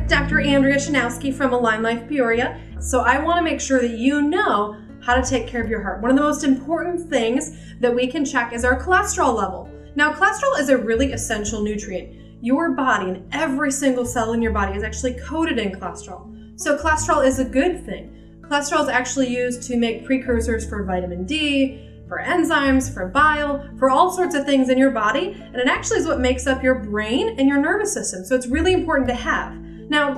Dr. Andrea Shanowski from AlignLife Peoria. So I want to make sure that you know how to take care of your heart. One of the most important things that we can check is our cholesterol level. Now, cholesterol is a really essential nutrient. Your body and every single cell in your body is actually coated in cholesterol. So cholesterol is a good thing. Cholesterol is actually used to make precursors for vitamin D, for enzymes, for bile, for all sorts of things in your body. And it actually is what makes up your brain and your nervous system. So it's really important to have. Now,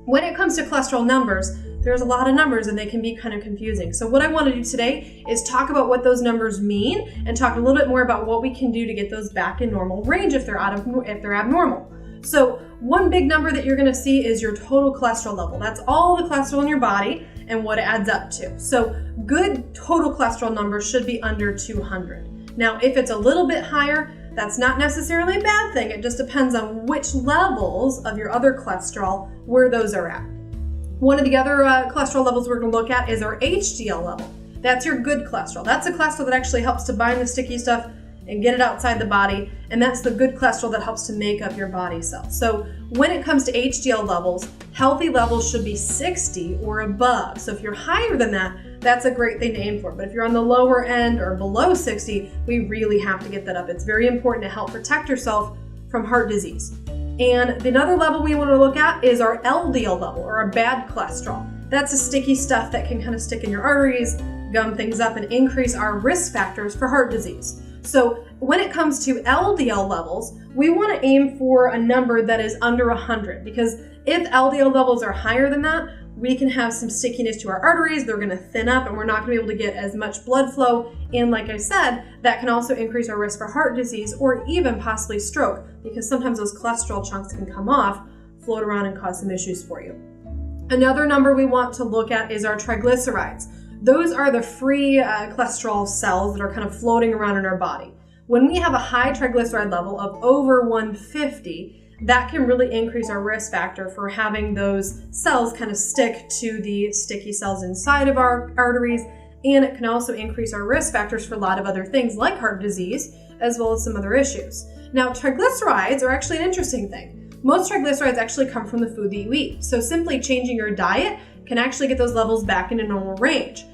when it comes to cholesterol numbers, there's a lot of numbers and they can be kind of confusing. So what I want to do today is talk about what those numbers mean and talk a little bit more about what we can do to get those back in normal range if they're abnormal. So one big number that you're going to see is your total cholesterol level. That's all the cholesterol in your body and what it adds up to. So good total cholesterol numbers should be under 200. Now, if it's a little bit higher, that's not necessarily a bad thing. It just depends on which levels of your other cholesterol, where those are at. One of the other cholesterol levels we're going to look at is our HDL level. That's your good cholesterol. That's a cholesterol that actually helps to bind the sticky stuff and get it outside the body, and that's the good cholesterol that helps to make up your body cells. So when it comes to HDL levels, healthy levels should be 60 or above. So if you're higher than that, that's a great thing to aim for. But if you're on the lower end or below 60, we really have to get that up. It's very important to help protect yourself from heart disease. And another level we want to look at is our LDL level, or our bad cholesterol. That's the sticky stuff that can kind of stick in your arteries, gum things up, and increase our risk factors for heart disease. So when it comes to LDL levels, we want to aim for a number that is under 100, because if LDL levels are higher than that, we can have some stickiness to our arteries. They're going to thin up and we're not going to be able to get as much blood flow. And like I said, that can also increase our risk for heart disease or even possibly stroke, because sometimes those cholesterol chunks can come off, float around, and cause some issues for you. Another number we want to look at is our triglycerides. Those are the free cholesterol cells that are kind of floating around in our body. When we have a high triglyceride level of over 150, that can really increase our risk factor for having those cells kind of stick to the sticky cells inside of our arteries. And it can also increase our risk factors for a lot of other things like heart disease, as well as some other issues. Now, triglycerides are actually an interesting thing. Most triglycerides actually come from the food that you eat. So simply changing your diet can actually get those levels back into normal range.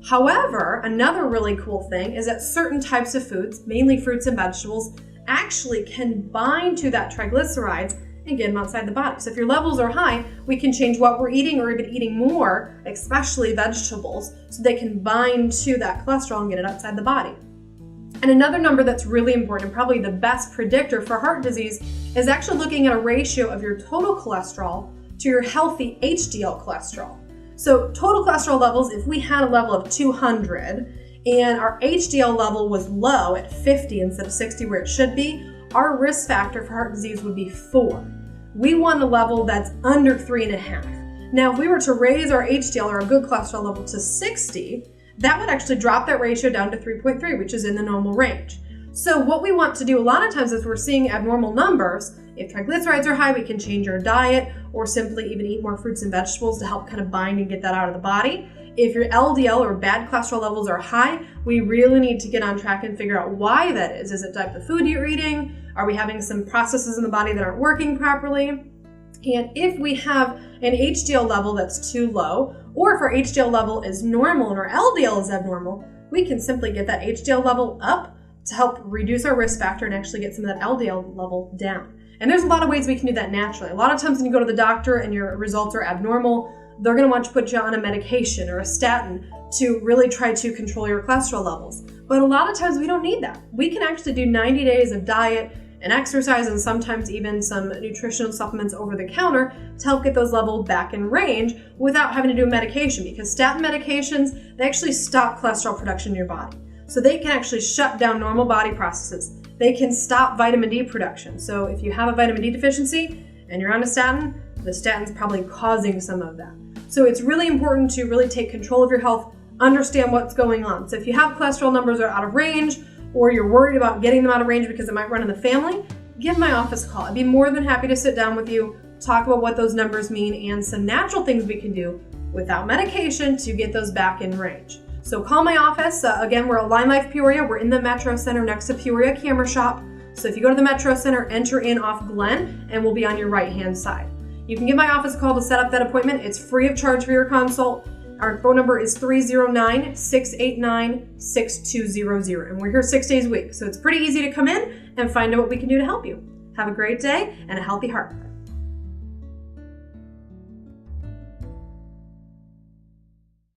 However, another really cool thing is that certain types of foods, mainly fruits and vegetables, actually can bind to that triglycerides and get them outside the body. So if your levels are high, we can change what we're eating or even eating more, especially vegetables, so they can bind to that cholesterol and get it outside the body. And another number that's really important, and probably the best predictor for heart disease, is actually looking at a ratio of your total cholesterol to your healthy HDL cholesterol. So total cholesterol levels, if we had a level of 200 and our HDL level was low at 50 instead of 60 where it should be, our risk factor for heart disease would be 4. We want a level that's under 3.5. Now, if we were to raise our HDL, or our good cholesterol level, to 60, that would actually drop that ratio down to 3.3, which is in the normal range. So what we want to do a lot of times is we're seeing abnormal numbers. If triglycerides are high, we can change our diet or simply even eat more fruits and vegetables to help kind of bind and get that out of the body. If your LDL or bad cholesterol levels are high, we really need to get on track and figure out why that is. Is it the type of food you're eating? Are we having some processes in the body that aren't working properly? And if we have an HDL level that's too low, or if our HDL level is normal and our LDL is abnormal, we can simply get that HDL level up to help reduce our risk factor and actually get some of that LDL level down. And there's a lot of ways we can do that naturally. A lot of times when you go to the doctor and your results are abnormal, they're going to want to put you on a medication or a statin to really try to control your cholesterol levels. But a lot of times we don't need that. We can actually do 90 days of diet and exercise and sometimes even some nutritional supplements over the counter to help get those levels back in range without having to do medication, because statin medications, they actually stop cholesterol production in your body. So they can actually shut down normal body processes. They can stop vitamin D production. So if you have a vitamin D deficiency and you're on a statin, the statin's probably causing some of that. So it's really important to really take control of your health, understand what's going on. So if you have cholesterol numbers that are out of range, or you're worried about getting them out of range because it might run in the family, give my office a call. I'd be more than happy to sit down with you, talk about what those numbers mean and some natural things we can do without medication to get those back in range. So call my office. Again, we're at AlignLife Peoria. We're in the Metro Center next to Peoria Camera Shop. So if you go to the Metro Center, enter in off Glen, and we'll be on your right-hand side. You can give my office a call to set up that appointment. It's free of charge for your consult. Our phone number is 309-689-6200. And we're here 6 days a week. So it's pretty easy to come in and find out what we can do to help you. Have a great day and a healthy heart.